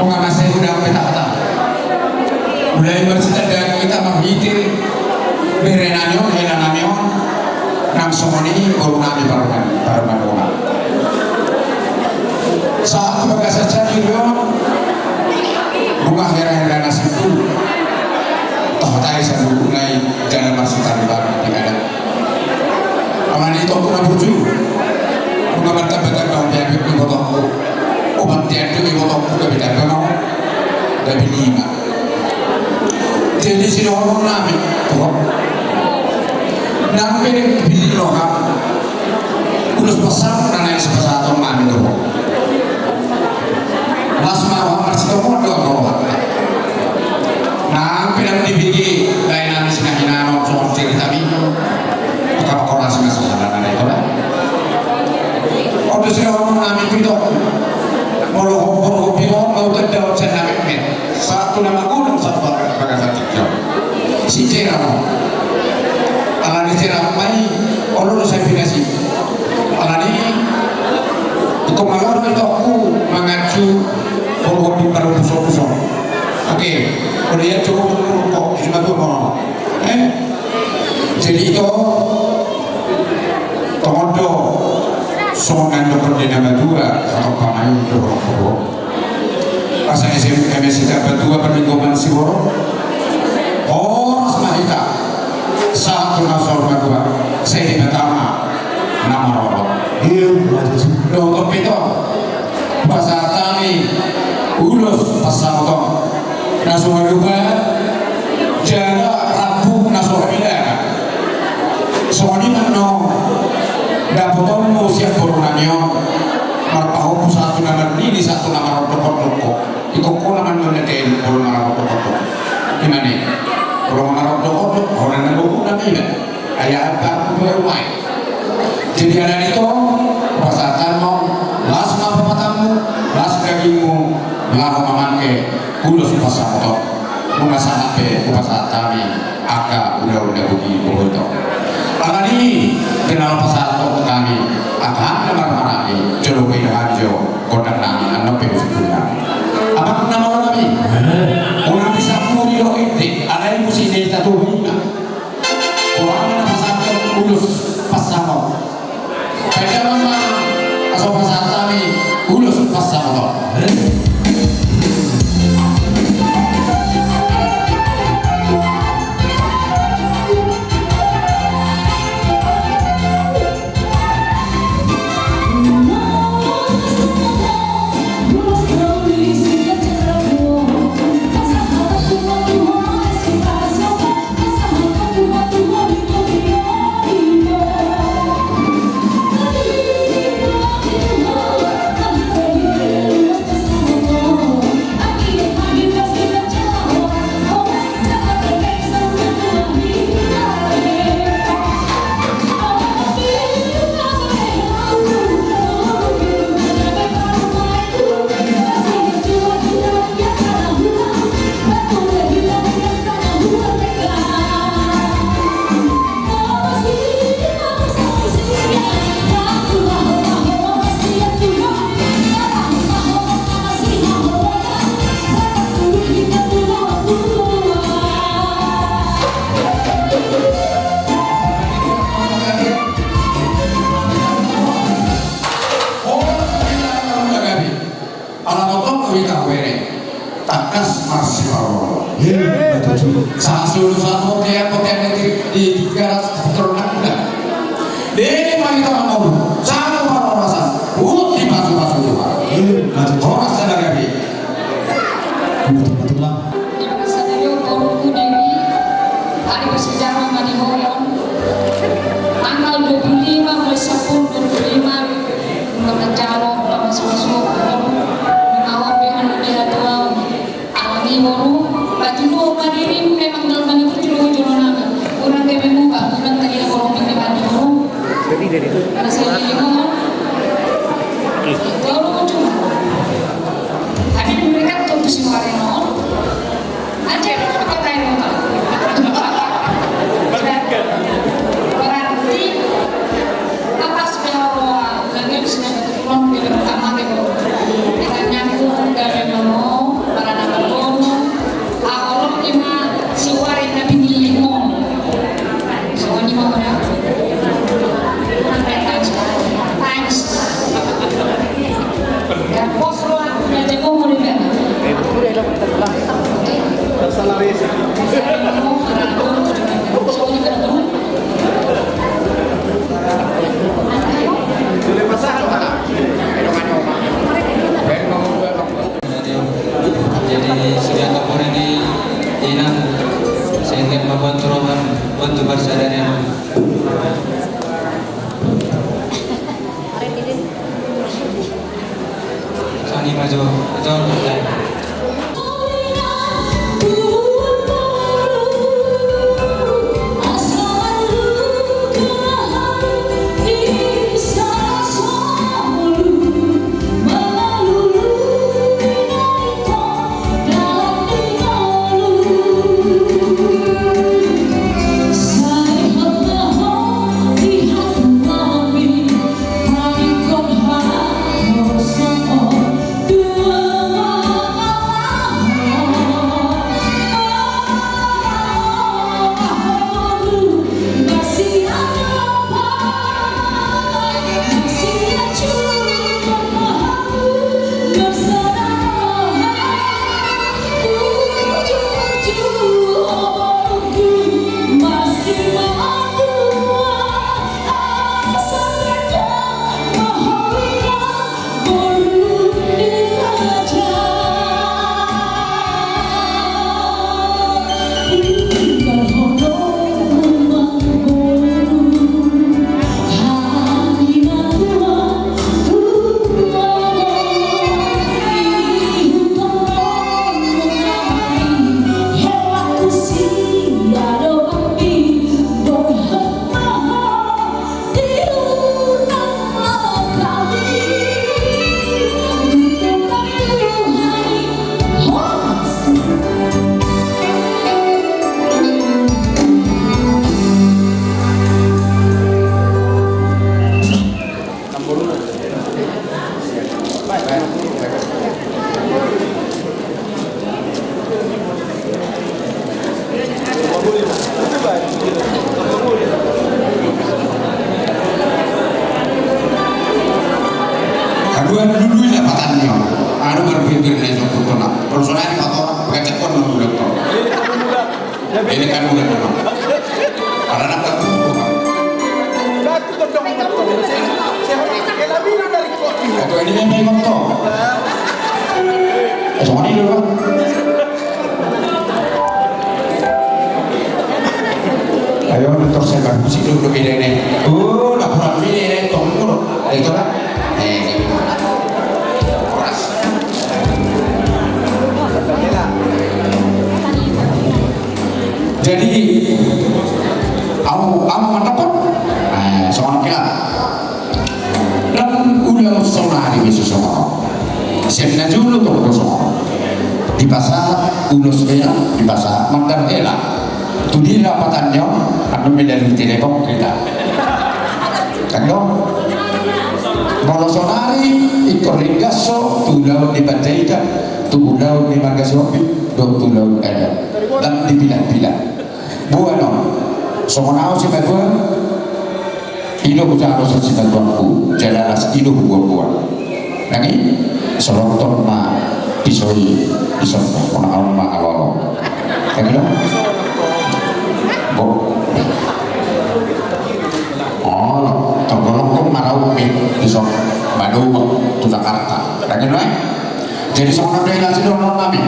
Mengamasai udah peta-peta. Mulai bersedang kita menghiti berenanyo, helananyo, nang somoni baru nami baru orang. Saat bagasa cahyo, bunga hera-hera nasibu, tahtai sabu nai jalan masuk taliban tidak ada. Aman itu aku nak buju, bunga bertabat kau biar ibu toko, obat tiada ibu toko kebidan kau, tapi lima. Jadi si orang nami, tuh, nami ini pilih loh, ulus besar dan yang sebesar atau nami tuh. Mas marwah masih tahu doang. Nah, pindah dibigi lain nanti sinahina non soal cerita minggu. Apa kau rasa nggak salah nana itu lah? Waktu si orang nami itu, mau hobi mau terjauh saya nami satu nama gunung satu bagai tiga. Si cerah, ala ni cerah mai, orang saya pindah si, ala ni itu malam itu aku mengacu hobi baru pusok. Oke, kemudian coba kok cuma tuh mau, jadi itu tomondo songan dokter di nama dua atau pamayu dokter. Asa SMS kita berdua perlingkungan si woro. Oh, sama kita satu nasor berdua. Saya di pertama nama Roro. Dokter itu bahasa kami ulus pasal nasor juga jaga rabu nasor bida. Soalnya mana dapat musim corona-nya marpaho satu nama ini satu nama rokok itu kolam menekan nama rokok gimana kalau nama rokok orang yang buku nanti kan ayah apa berumai jadi ada itu pasatan mau las matamu las dagingmu lahu mamake kulus pasang to mengasah ape pasatami aka udah begitu begitu ini kenal pasal kami akan nama kami jauh ke hijau kodang nami anak perusahaan apa nama kami orang bisa muri lo itu ada yang mesti dari satu hina orang mana pasal ulus pasal kayak mana asal pasal kami ulus pasal satu poten di garas ternak deh mari kita mau satu parasan di pasu juga orang sedang lagi betul lah Sadeyo Toruku Dewi hari bersejarah Madihoyon tanggal 25 mulai 10 25 mengencaro lama susu mengawal behan dia tua alami moru batu Madiri memang dalam itu juru nama orang tebe muka orang tadi nak orang di Madihoyon karena saya ini ngomong baru cuma tapi mereka tuh si Wareno aja itu kata yang berarti atas bahwa lagi bisa turun film utama gitu dengan nyambung dari nomor Jadi sudah kapur ini inang sehingga membantu rohan bantu bersadarian. Sani maju betul. Aduan dulu ya patannya. Anu berpikir nih sok kena. Personal motor pakai pun dulu dokter. Ini kan udah kena. Karena nak atau ini yang main motor. Soalnya ini dulu. Ayo motor saya bagus dulu ini. Oh, laporan ini tunggu. Itu lah. Jadi, aku mendapat seorang kira dan udah sonari Yesus orang. Sebenarnya dulu tuh kosong di pasar ulus era di pasar mandar era. Tu di rapatannya anu medali telepon kita. Kan dong? Kalau sonari ikor ringgaso tulau di Panjaitan, tulau di Margasopi, tulau ada dan dibilang-bilang. Bueno, sokonao si Madua, ilo kucaro sa si Maduaku, jalanas ilo buwan-buwan. Nani, solonton ma pisoy, ison kunaon ma alolo. Kaya Bo. Oh, togolong kong marau mi, ison Madua, tu Jakarta. Kaya jadi sokonao dahil si doon namin.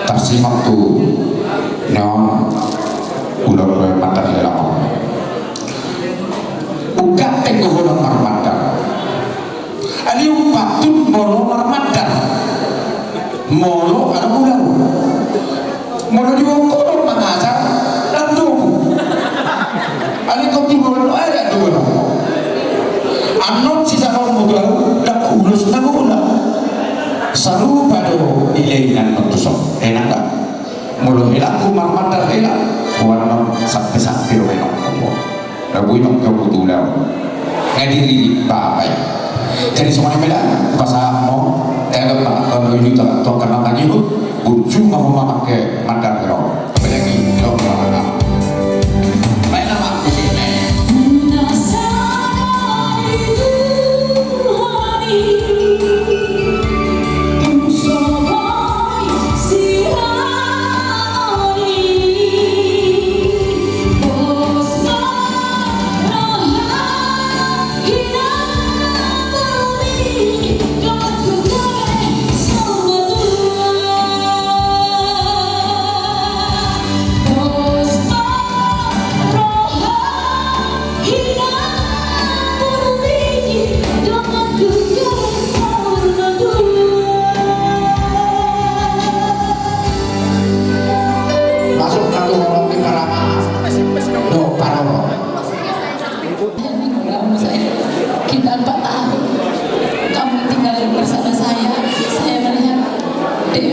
Tersimak tu, neon. Udah mulai mata di dalam ugat tengok udah marmada ali upatun molo marmada molo ada ulang molo diwongkol mengajar dan tunggu ali kau timbul ada dua anon sisa kau modal dan ulus nagulah saru pada ilainan notusok enak tak molo hilang marmada hilang warna sampai orang ngomong, lagu itu kau tulau, ngediri pakai. Jadi semuanya beda, pasal mau, kalau ini tak tahu karena tadi itu, ujung mau memakai mandar kerong, apalagi kerong kerong. Baik nama di sini.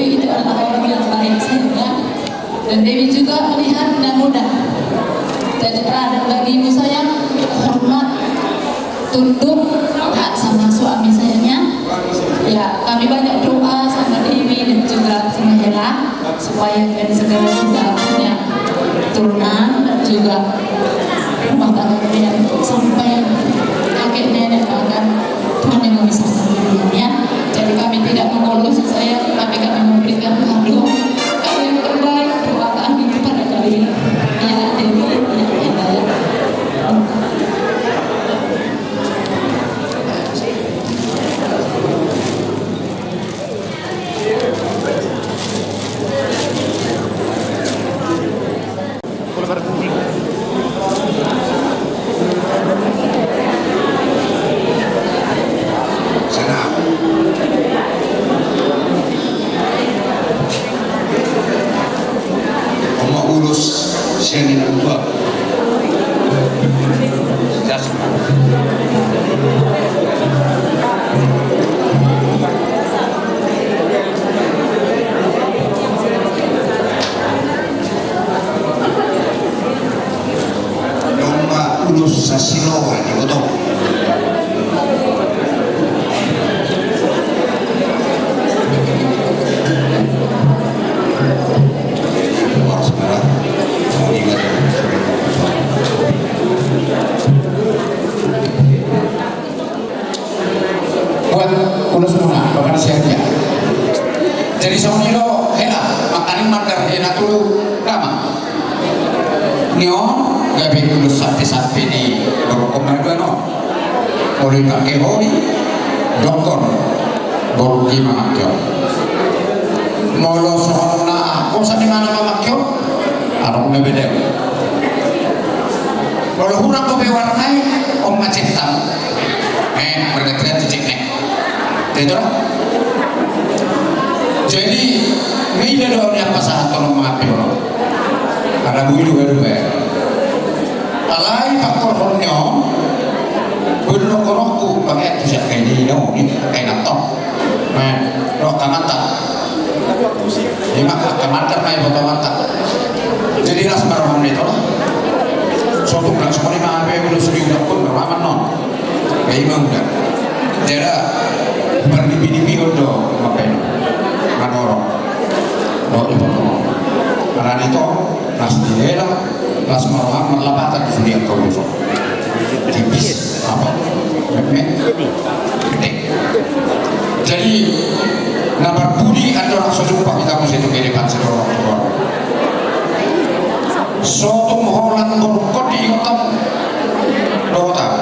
Dewi itu adalah orang yang baik saja. Dan Dewi juga melihat dan mudah. Jadi teladan bagi ibu saya hormat, tunduk, taat sama suami sayanya. Ya, kami banyak doa sama Dewi dan juga sama Hera supaya kalian segera juga punya turunan dan juga rumah tangga kalian sampai kakek nenek bahkan Tuhan yang memisahkan kalian ya. Jadi kami tidak mengolok saya, tapi kami memberikan kado yang terbaik doa kami kepada kalian. Ya Dewi, ya Hera ya. Sana. Oma urus seni dua. Jasmine. Nomor ulus sasilowa di Bodong. Buat ulus muna, bapak siapnya. Jadi sonilo hela, makanin mandar hela tuh lama. Nio, gabi ulus sampai di Borok Margano. Oleh kakek hoi, dokter, baru gimana kyo? Molo soalna, kok sa di mana mama kyo? Arong na beda. Molo hurang ko bewarnai, om macetan. Berkaitan cicik nek. Itu jadi ini doa yang pasah tolong maaf ya orang. Ada bulu dua. Alai faktor hornyo, bulu korokku pakai tujuan kayak ini kayak nato. Nah, roh kamata. Ini maka kamata main foto mata. Jadi lah sembarang itu lah. Suatu bulan sekali maaf ya bulu sedih udah pun beraman non. Kayak mana? Jadi berdibi-dibi udah ngapain? Manorong, lo itu tuh. Karena itu nasi dihela, nasi maroham melapatan sudah kau itu. Tipis apa? Gede. Jadi nama budi ada orang sejumpa kita mesti itu kehidupan seorang orang. Sotum Holland berkot di otak, lo tahu?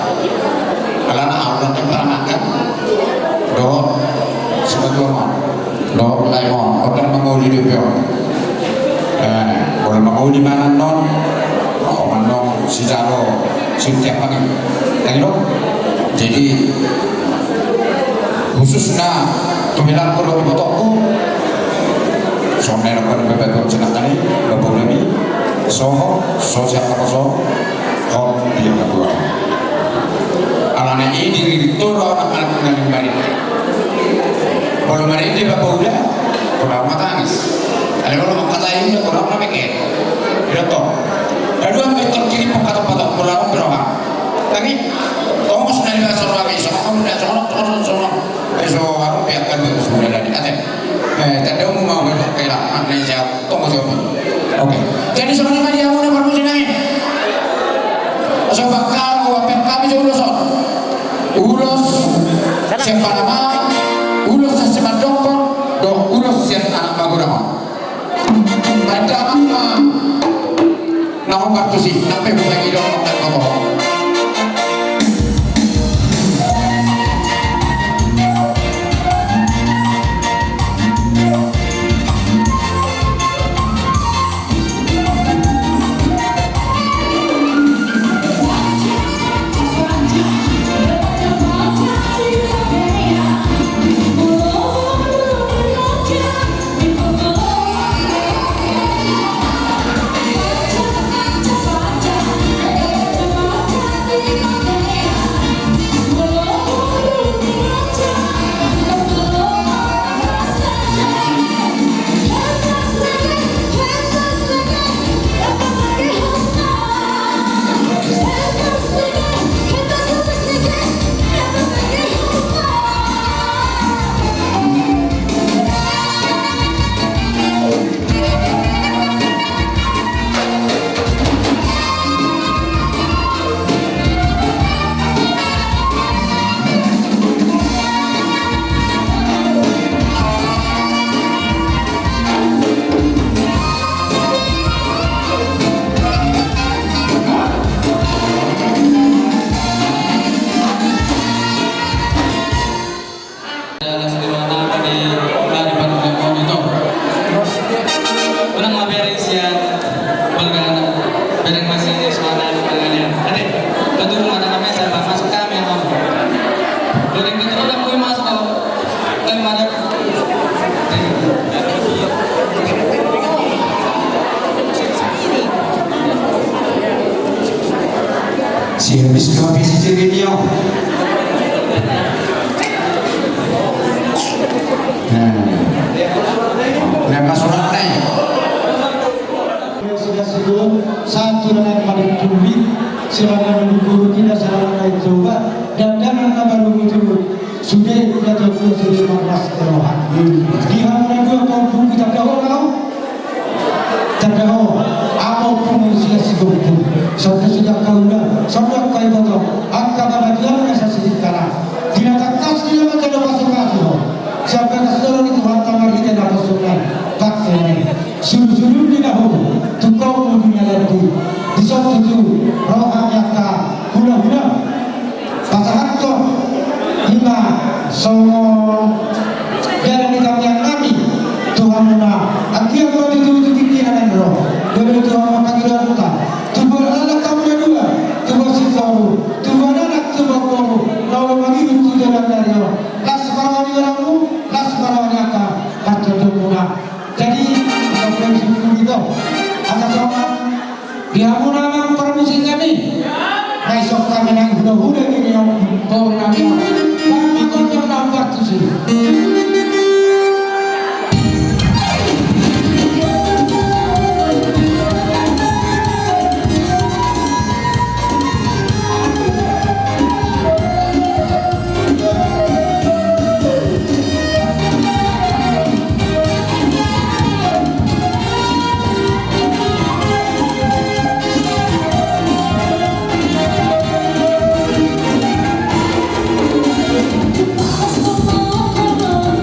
Kalau anak orang yang pernah kan, lo sebagai orang, lo lemon, orang menguli di bawah. Orang menguli mana non, oh manong si jalo, si tiap pagi, yang itu. Jadi khususnya tumilang perlu dipotokku, soalnya orang berbeda jenak tadi, bapak ulami, soho, siapa kosong, oh dia berdua. Alana ini itu orang-orang yang baik. Kalau hari ini bapak udah, kurang matangis. Ada kalau kata ini kurang apa mikir? Tidak tahu. Lalu ambil terkiri pekata-pekata kurang berapa? Tapi, kamu sudah tidak seorang lagi. Kamu tidak seorang. Besok harus biarkan itu sudah dari atas. Tadi kamu mau berdoa kira, maknanya jawab. Tunggu jawab. Oke. Jadi sebenarnya dia mau bermusik nangin. Sobat kamu, apa kami jauh ulos siapa nama ulos siapa dokter ulos siapa anak bagurama ada apa nama kartu sih sampai bukan hidung dan ngomong Si habis kopi si Cirinio. Nah, surat nih. Sudah sebelum satu dengan paling tinggi silakan guru kita silakan coba dan jangan baru itu sudah jatuh sudah 15 terohan di halaman 2 kaum buku kita tahu apa promosi sebelum sudah kau betul angka bagian yang saya sedikit tidak tak tidak macam masuk siapa yang saudara itu hantar kita dapat sungai pakai sulu-sulu di dahulu tukau dunia lagi di suatu itu rohanya ka hula-hula pasangan to hingga semua jalan di kami yang kami Tuhan muna akhir waktu itu pikiran roh demi Tuhan panggilan kita Tuhan anak kamu yang dua Tuhan si kau Tuhan anak Tuhan kau lalu bagi itu jalan dari roh las barawani orangmu las barawani akan kata Tuhan jadi kalau kita itu ada sama dia munamang permusik kami besok kami nang huda-huda gini yang bau nabi kami kontak nampak tu sih Aku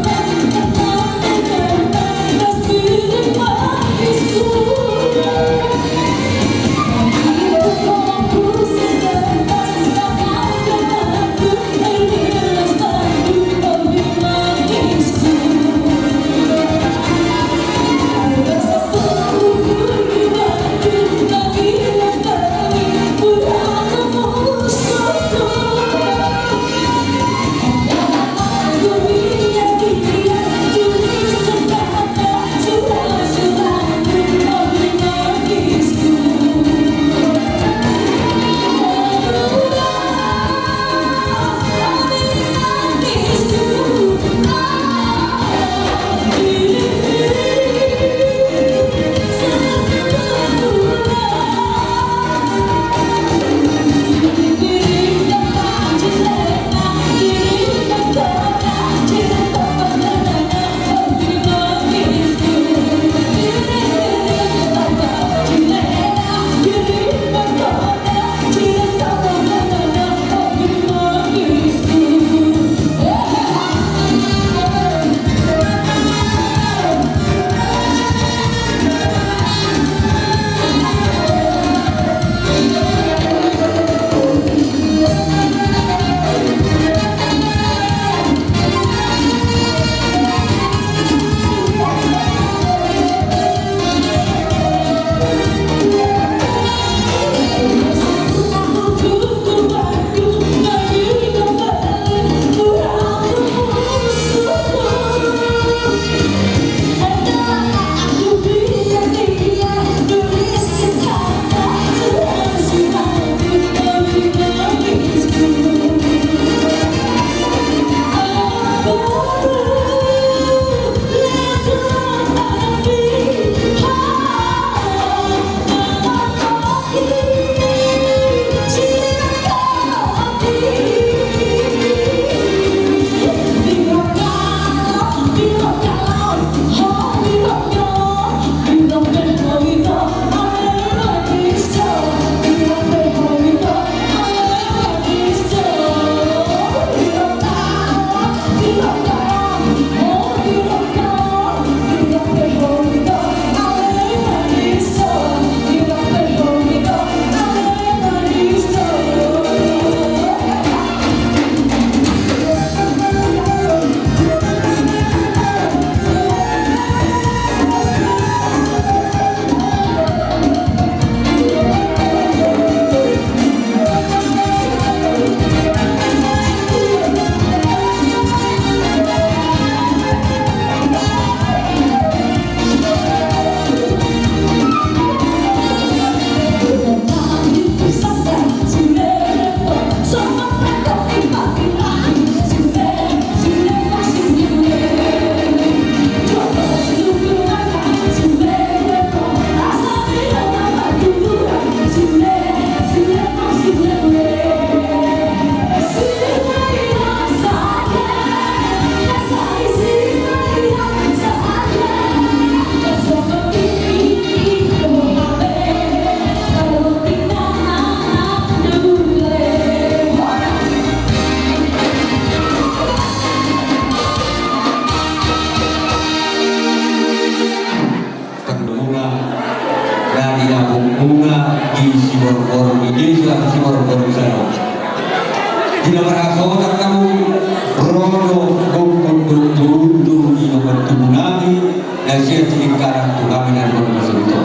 sidik kanan tu kami dan pun masuk itu.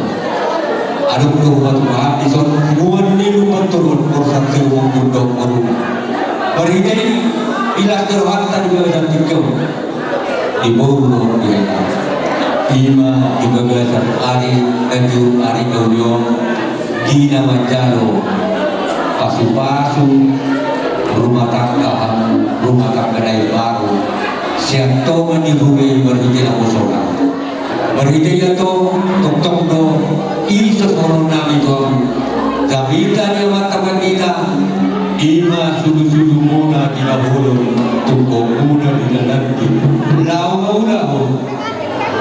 Ada pun buat maaf di son buat ni lupa turun kursan terung untuk orang. Berikan ilah terhad tadi dan tiga di bawah dia. Ima di bagasan hari keju hari dunia di nama jalo pasu-pasu rumah tangga dari baru siap to menibuhi berhijau musyola berhijau to tok do iso soron nami tuam zabita dia mata kita ima sudu muna di dahulu tuko muna di dalam lau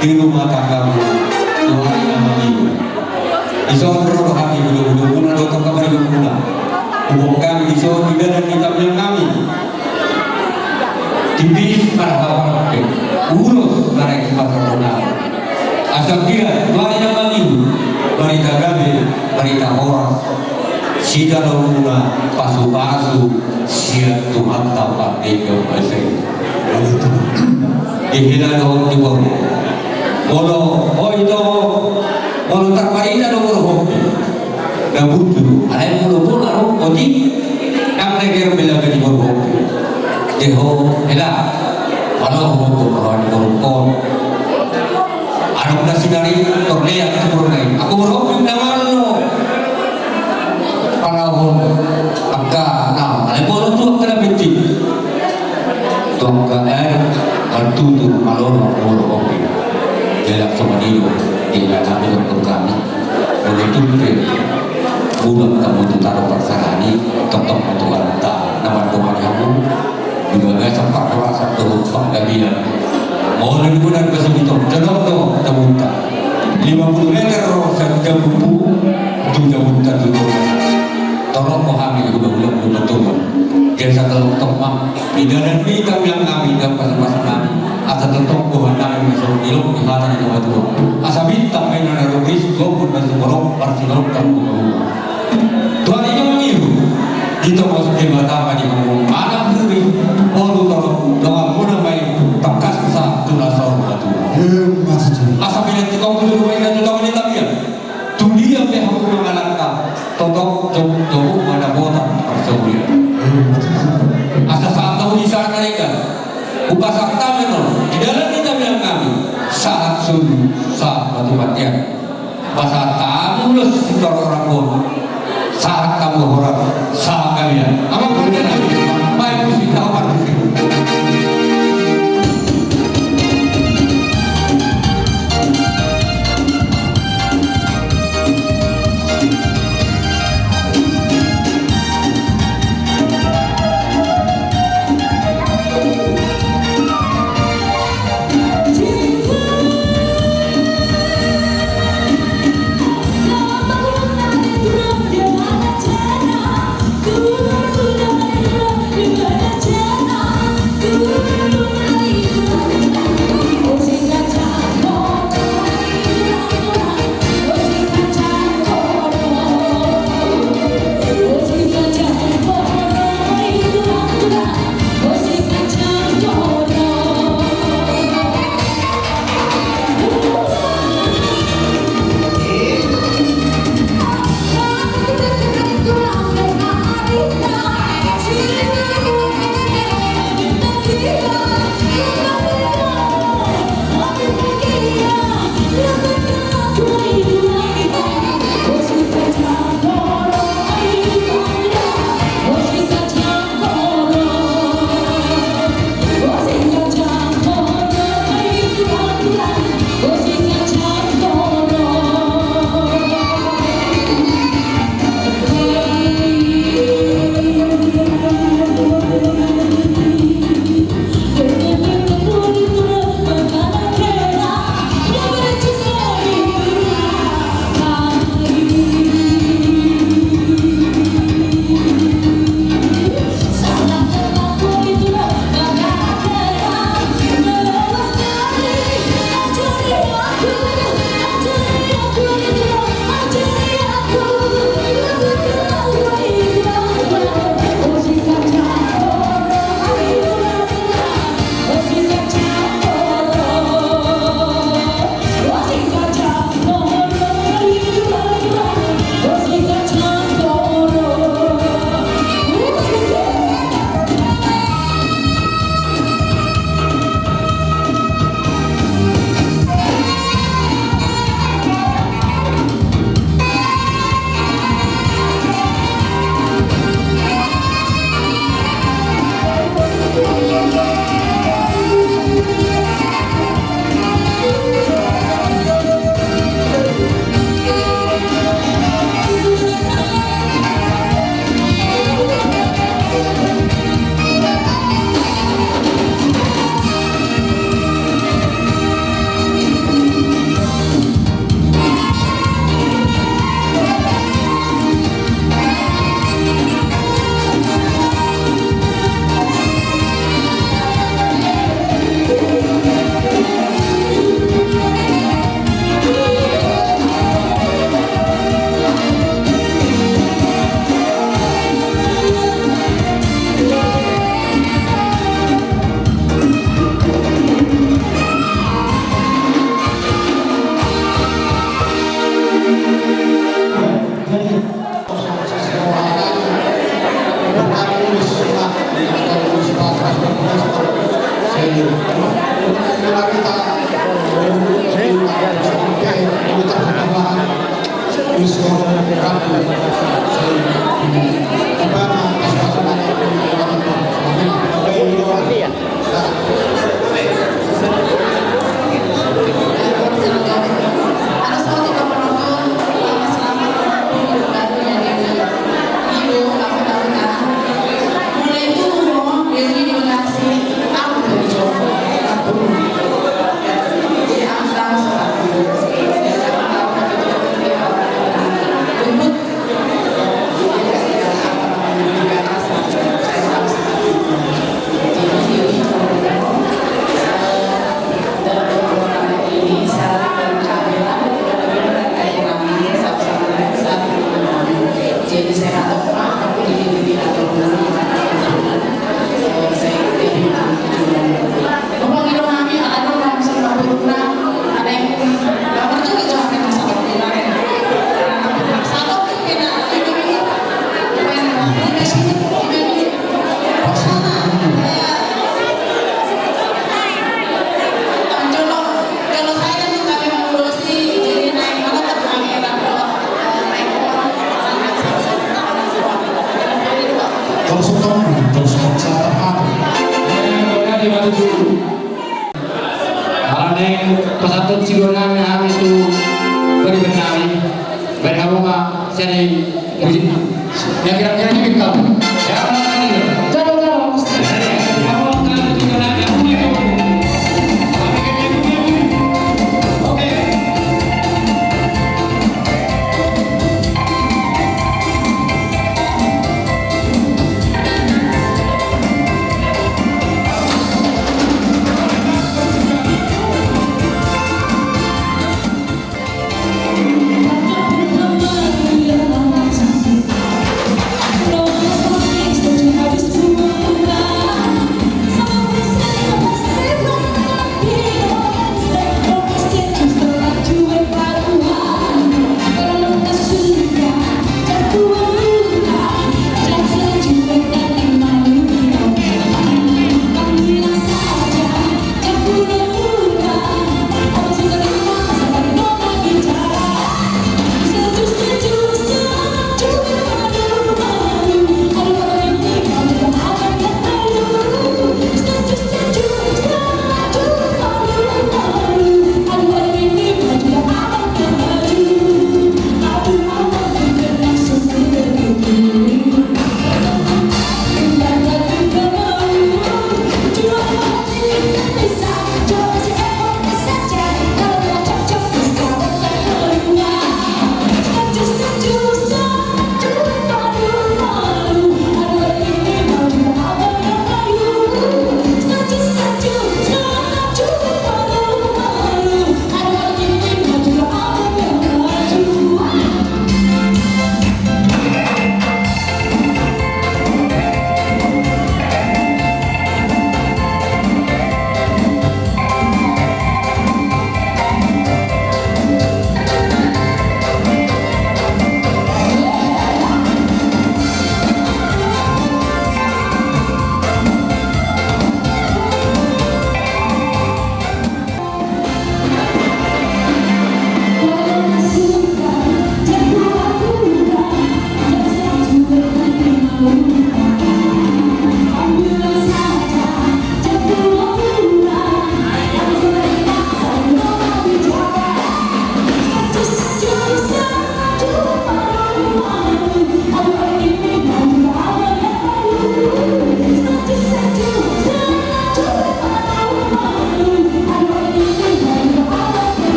di rumah tanggamu Tuhan yang mengibu iso roh kami bulu-bulu muna dokter kabar muna hubung kami iso tidak dan kitab yang kami tipis para kawan urus para ekspator benar asal dia Tuhan yang mengibu berita gabe berita horas sida muna pasu-pasu siap Tuhan tampak di kebasai dihina doang di bawah Bolo, oh itu, bolo terpaida dong bolo hobi. Dah butuh, ada yang bolo pun lalu hobi. Nak negara bela gaji bolo hobi. Jeho, elah, kalau bolo orang bolo kon. Anak nasi dari tornea turun lain. Aku bolo hobi nama lo. Para bolo, agak, nah, ada bolo tu kena binti. Tuang kaya, bantu tu malor bolo hobi. Dalam semanido di dalam bentuk kami begitu bulan kamu tu taruh persarani tetap tuan tak nama tuan kamu juga nggak sempat rasa tu panggilan mau lebih bulan kesebutan jangan tu temuta 50 meter saja buku tu temuta tu tolong memahami bulan betul jasa kalau teman di dalam kita yang kami dalam pasal-pasal kami asa tentu Tuhan kami masuk ilmu di hati yang betul asa bintang main ada rubis gopur dan seborong parsilor kamu Tuhan ini mengiru kita masuk di mata di ngomong anak diri baru tolong dengan mudah main takas sah tunasor batu asa bila tikau dulu main dan juga menita dia tu dia yang aku mengalahkan totok jauh mana botak persebulan asa saat tahu di sana mereka upasak tamen di dalam kita bilang kami saat sunu saat batu batian bahasa tamu lus orang pun saat kamu orang saat kalian apa berjalan baik musik apa musik Ku pasapun siguro namin itu beri-beri beri kamu mah seri musik ya kira-kira ini kamu ya apa lagi Jalo-jalo. No,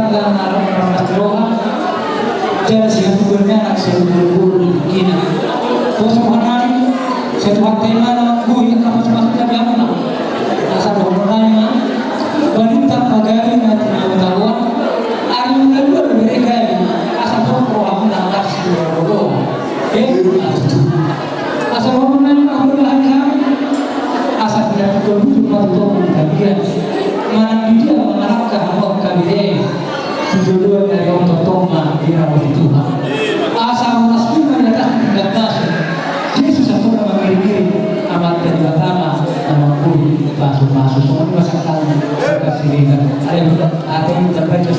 tangga narang rohan jadi siang gubernnya anak siang gubernur kina terus mengenai sebuah tema nama gue yang kamu sempat dari apa asal mengenai wanita pagari nanti tahuan hari yang kedua mereka asal program anak siang asal mengenai kamu kami asal tidak betul-betul kabinet mana dia mengharapkan Allah kabire tujuan dari untuk toma di rawat Tuhan asal menasbihkan datang ke atas Yesus satu nama kiri amat dari pertama nama pun masuk semua masa kali kasih ada yang terbaca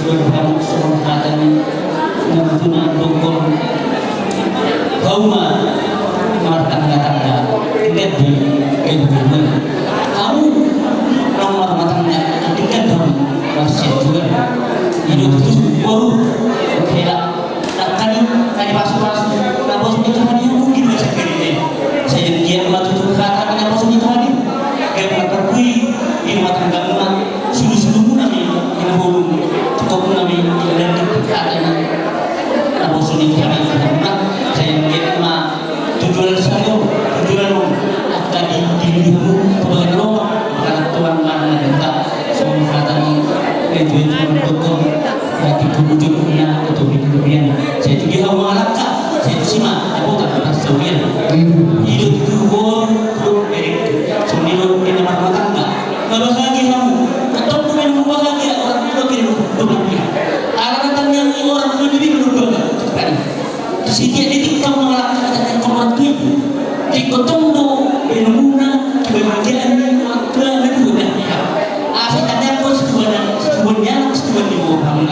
berharap semangat dan menentukan dongkol kauma martanda-tanda tingkat di kehidupan kamu nomor matangnya tingkat dalam masih juga hidup terus baru kira tadi masuk nah bos itu tadi mungkin bisa kiri saya dia waktu itu kata dengan bos itu tadi kayak berkui di matang dalam sulu-sulu nami yang belum cukup nami dan katanya nah bos itu tadi saya dia mah tujuan saya tujuan tadi di dulu kebagian lo karena tuan mana minta semua katanya tujuan hukum bagi kebutuhannya atau kemudian saya juga mengalahkan saya simak aku tak pernah sewian hidup itu bor dari sembilan ini rumah tangga kalau bahagia kamu tetap dengan bahagia orang tua kirim dunia arahkan yang orang tua lebih berubah kan setiap detik kamu mengalahkan kata orang tua di ketemu ilmunya kebahagiaan orang tua itu dah asal ada kau sebenarnya di bawah kamu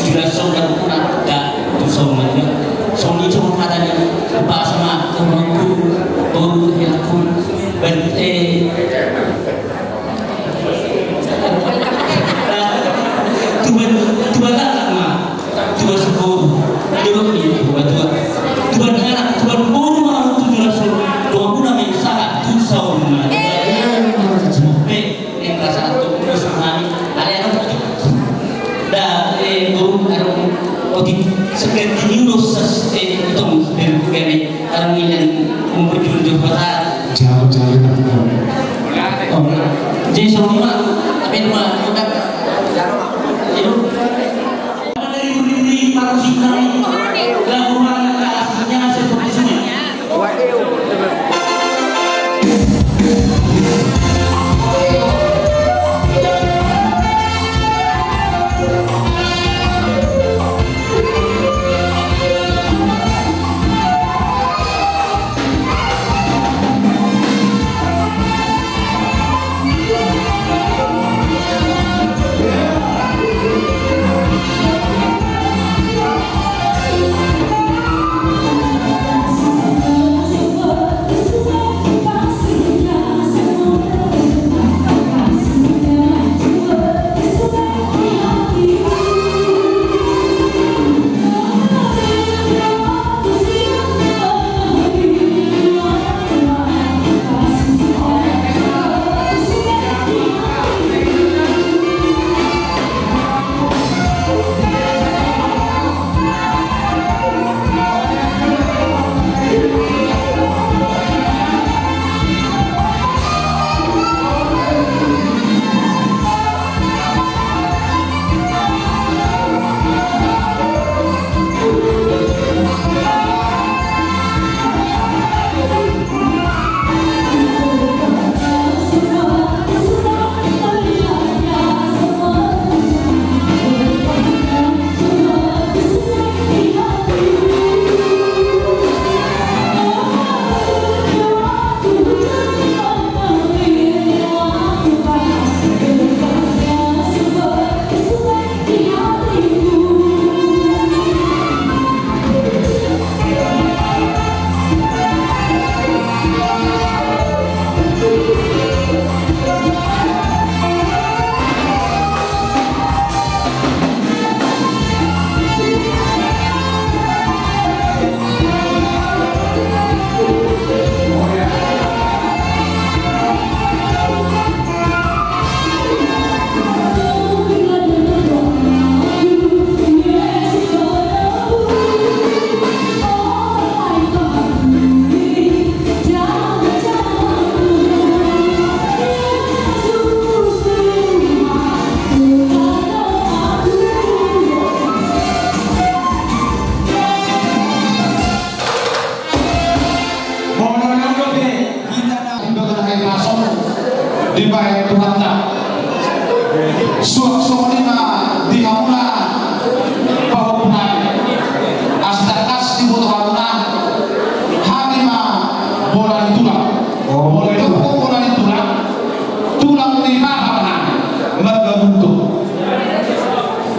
jelas soal pernah tak untuk soalnya soal itu katanya apa sama temanku baru aku tuan lama tuan sepuluh tuan anak tuan baru mau 17 dua bulan yang salah tu soalnya yang kelas 1 bersama ada yang seperti Yunus itu dari orang yang memperjuang di kota Jauh-jauh jadi semua tapi rumah udah itu dari beri manusia lagu mana aslinya seperti sungai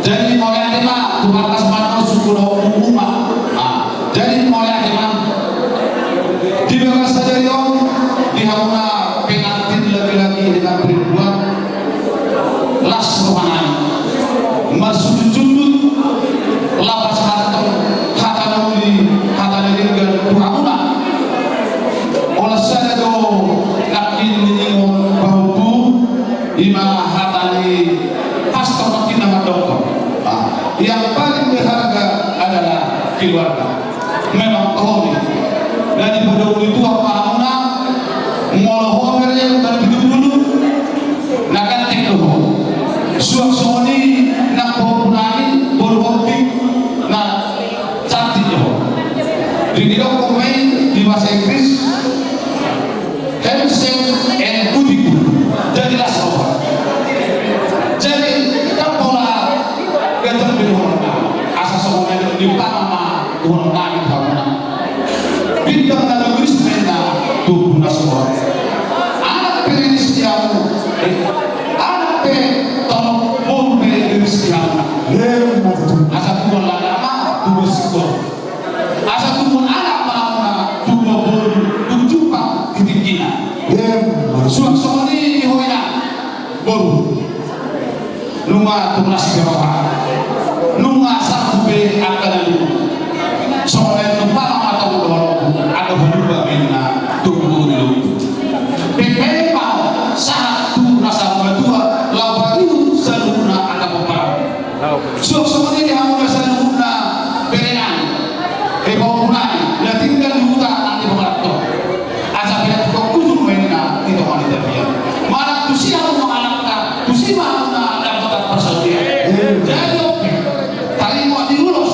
Jadi mulai tema tumakas mana sukulo umuma. Jadi mulai tema di bagas saja dong di hauna pengantin lagi-lagi dengan ribuan las romanai masuk jundut lapas hatong hatanauli hataneringan kuhamuna olah saja dong nakin ningon bahuku ima hatani pastor makin nama dokter. Yang paling berharga adalah keluarga. Memang kohoni. Dan di pada itu apa amuna moloho mereka dari hidup dulu. Nakan teknologi. Suak soni nak punani berhenti nak cantik jo. Di dalam komen di bahasa Inggris handsome and beautiful. Jadilah sopan. Jadi kita pola kita asas semuanya di pama Tuhan kami kamu bintang dalam Kristusnya tubuh nasional anak Kristian anak tolong mobil Kristian asal Tuhan lama tubuh sikor asal Tuhan anak mana tubuh bolu tujuh ketinggian suak somani hoina bolu nunga tunas berapa nunga satu be akan lu soalnya lupa mata udara ada berubah minna tunggu dulu pepe mau satu rasa berdua lawan itu saluna ada beberapa so seperti yang mau saluna berenang ebongunai ya tinggal di hutan nanti beberapa asal kita kok kudu minna itu wanita dia malah kusiang mengalahkan kusiang jadi oke, tadi mau diurus,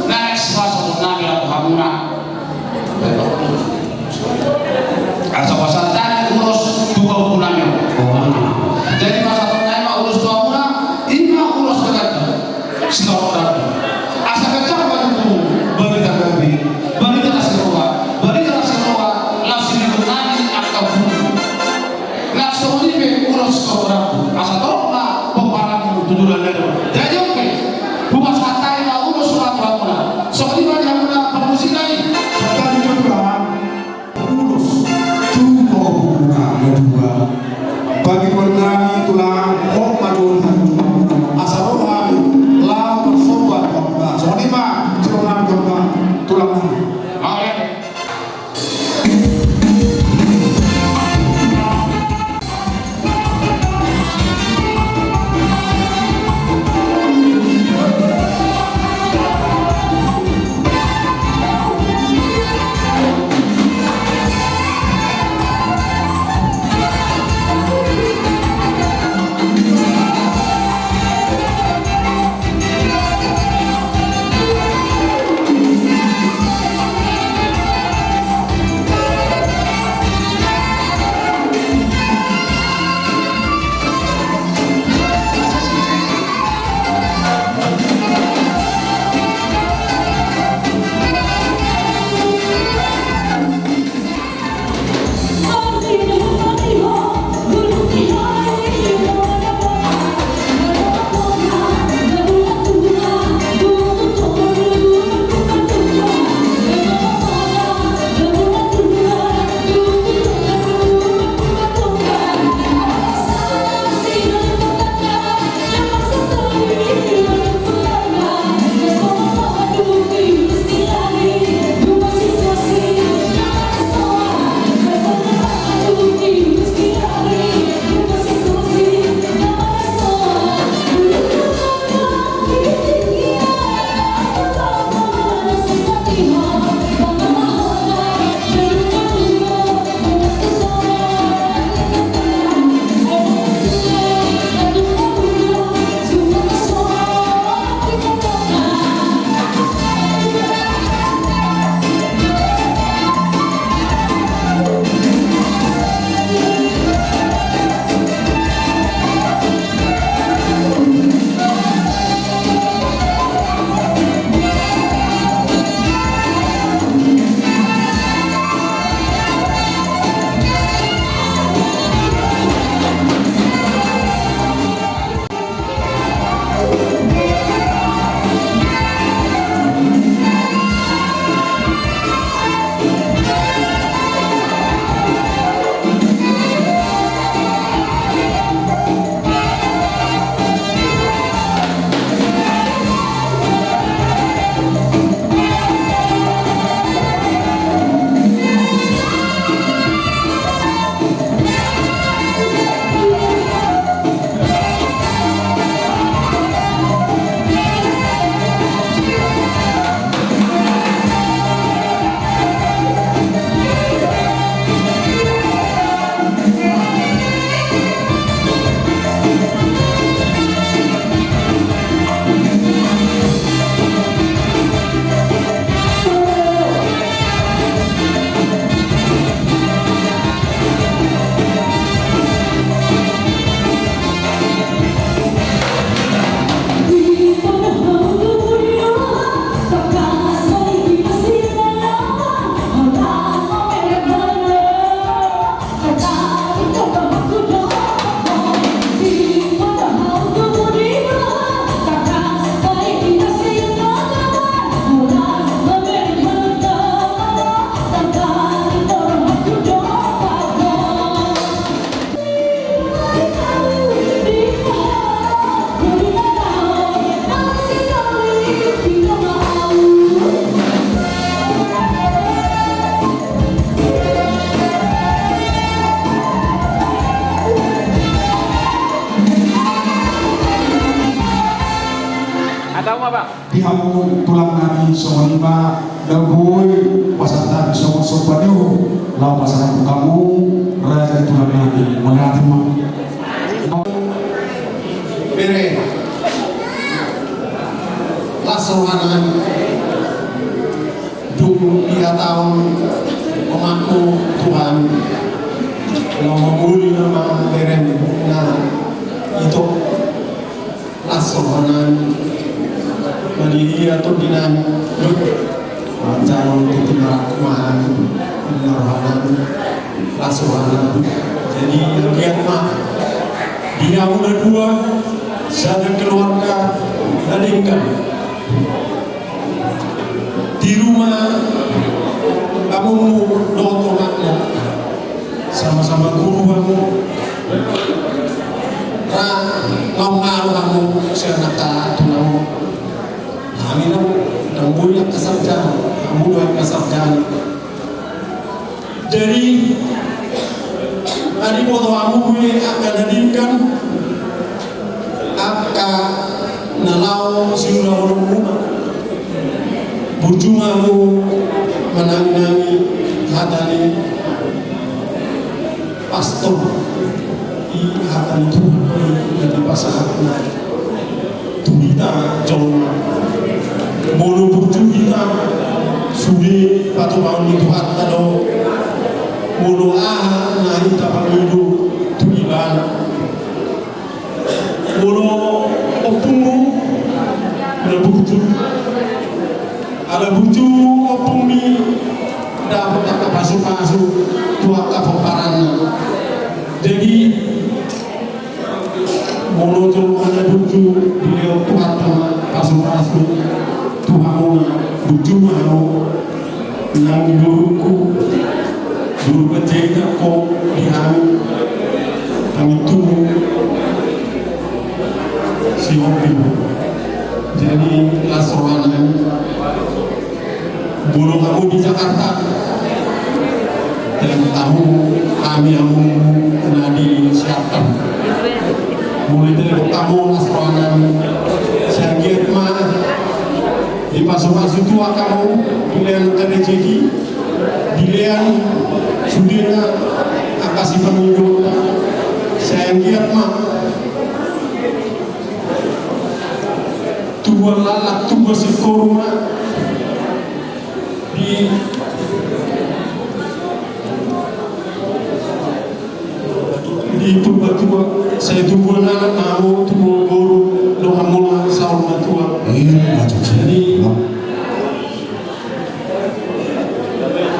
naik sesuatu nabi atau hamuna. Asal pasal tadi urus 2 bulannya. Jadi masa tadi mau urus 2 bulan, ini mau urus dekat. Setelah Tihamu tulang nadi sama lima daboy pasatan sama sobadu lau pasangan kamu raja tulang nadi mengatma bere lasohanan dung 3 tahun memaku Tuhan lau memuli nama beren nah itu lasohanan Madiri atau dinan calon ketinarakuan penarahan lasuhan jadi lihat mah dia udah 2 saya keluarga adingkan di rumah kamu dotomaknya sama-sama guru kamu ngomong kamu senata tunamu kami nang buyak kesarjana, kamu buyak kesarjana. Jadi, tadi foto kamu gue akan hadirkan, akan nalau siulah orang rumah, berjumamu menangi hatani pastor di hatani Tuhan dari pasangan Tunita Jolma. Mulu buju kita sudah patu bangun itu hatta do mulu nahi tapang hidup tu iban mulu opungu ada buju opumi dapat tak pasu tua kaparan jadi mulu ada buju beliau tuhan sama pasu Tuhan buju mau nang guruku guru kecil kok dihami itu si hobi jadi lasohanan guru kamu di Jakarta dan tahu kami yang nadi siapa mulai dari kamu lasohanan saya giat mah di masuk-masuk tua kamu pilihan rezeki pilihan sudahnya kasih pemilu saya giat mah tua lalak tua sekorma di tua saya tua anak mau tua guru doa mula saul tua jadi Bye.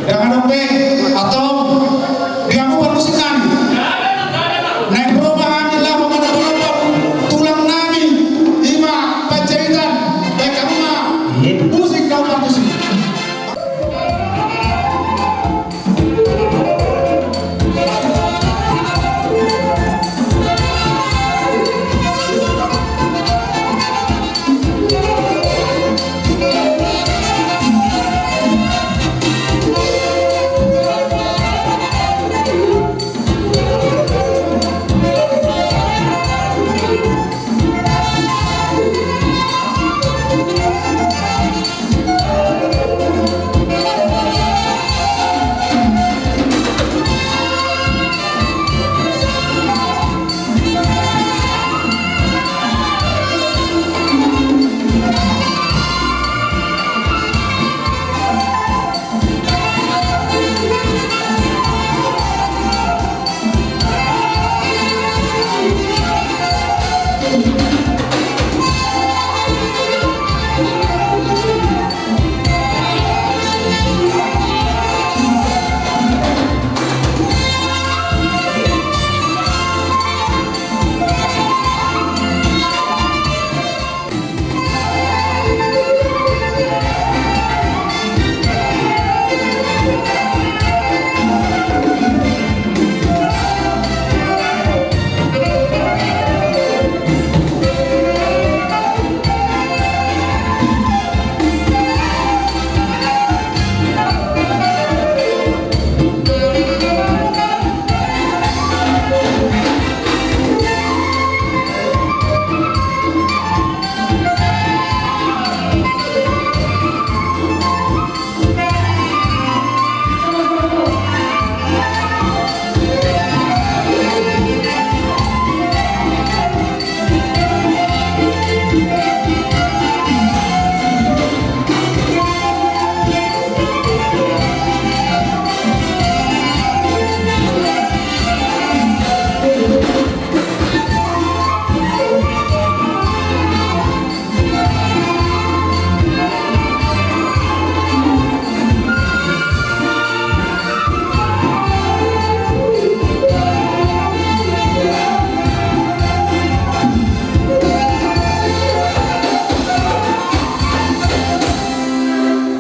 Jangan lupa atau dia mau bermusikan. Naik perubahan adalah memanfaatkan tulang nami, lima penceritan, baik rumah, musik dan musik.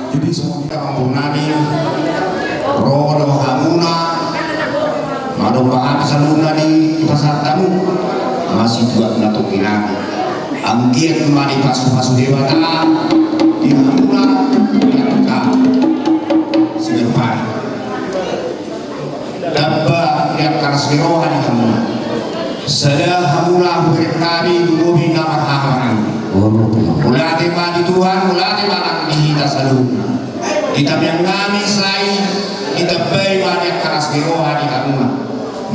Jadi semua kita kampung nami, rodo hamuna, madompaan saluna di pasar tamu, masih juga nato kinami. Angkiat kembali pasu-pasu dewata, di hamuna, di angka, segerpai. Dabba yang karasgeroha di hamuna. Sada hamuna berkari dumobi nama haharan. Ulate mati Tuhan, ulate malang kita saluna. Kita yang kami sai, kita bayi banyak keras geroha di hamuna.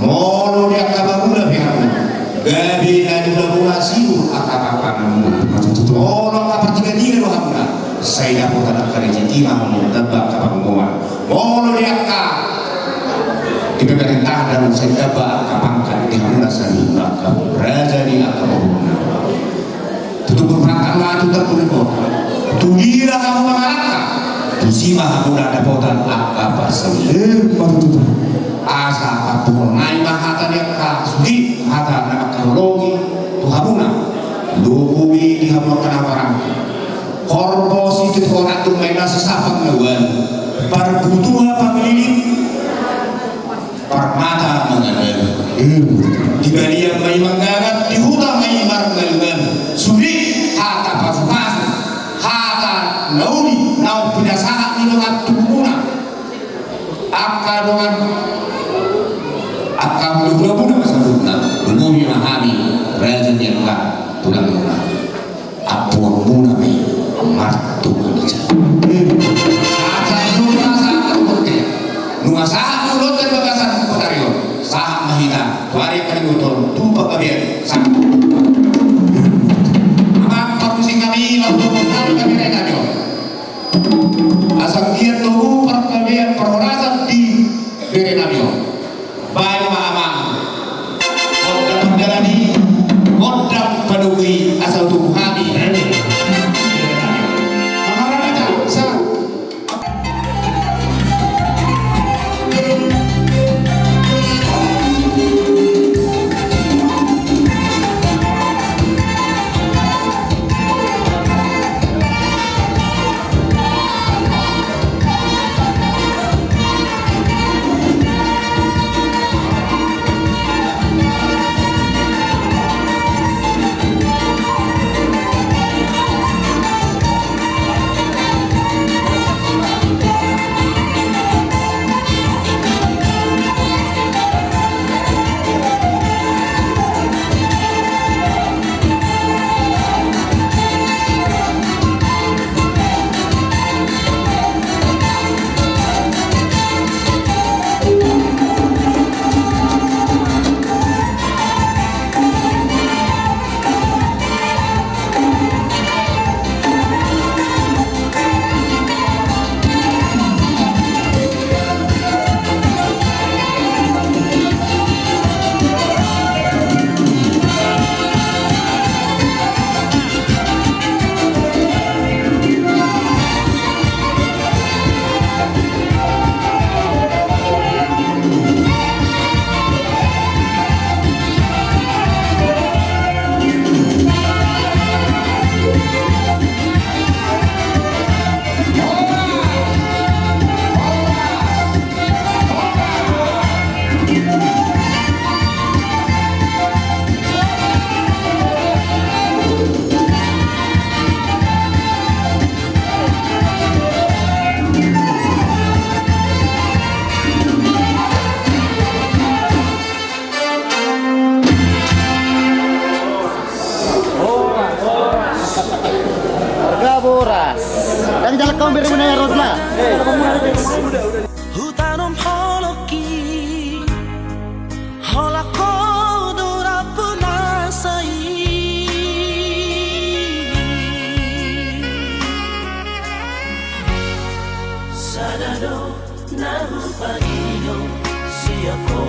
Mono dia kabagula di hamuna. Gabi na dula siu akap-akap hamuna. Mono kapatiga-tiga do hamuna. Saya dapat anak kerja hamuna dabak kapanggoan. Mono dia ka di pemerintah dan saya dabak kapangkan di hamuna saluna. Raja di akap-akap. Tutup perangkat matu terpunego. Tugira kamu mengalahkan. Tusima kamu ada potan apa sendiri. Asa apapun naik mahata dia kasudi hata nama teknologi tuhamuna. Lubumi dihamuna barang. Korposi itu orang tuh main sesapa ngawan. Perbutuhan pemilihan. Permata mengalir. Jika dia main mengarat di hutan main margalugan. Sudi hata pasu-pasu hata nauni nau punya sangat ni dengan tubuhna akka dengan akka mula-mula masalahna belum memahami raja yang ka tulang muna apuan muna may martu aja aja nunga sa utote nunga sa utote bagasan kotario sa mahina tuari kalimuton tuba kabian sa asal dia tahu perkembangan perhorasan di Berenamio baik maamang kodam menjalani kodam peduli asal tubuh hati Berenamio Hutanom holoki holako durapnasai sadado nahu pagino siako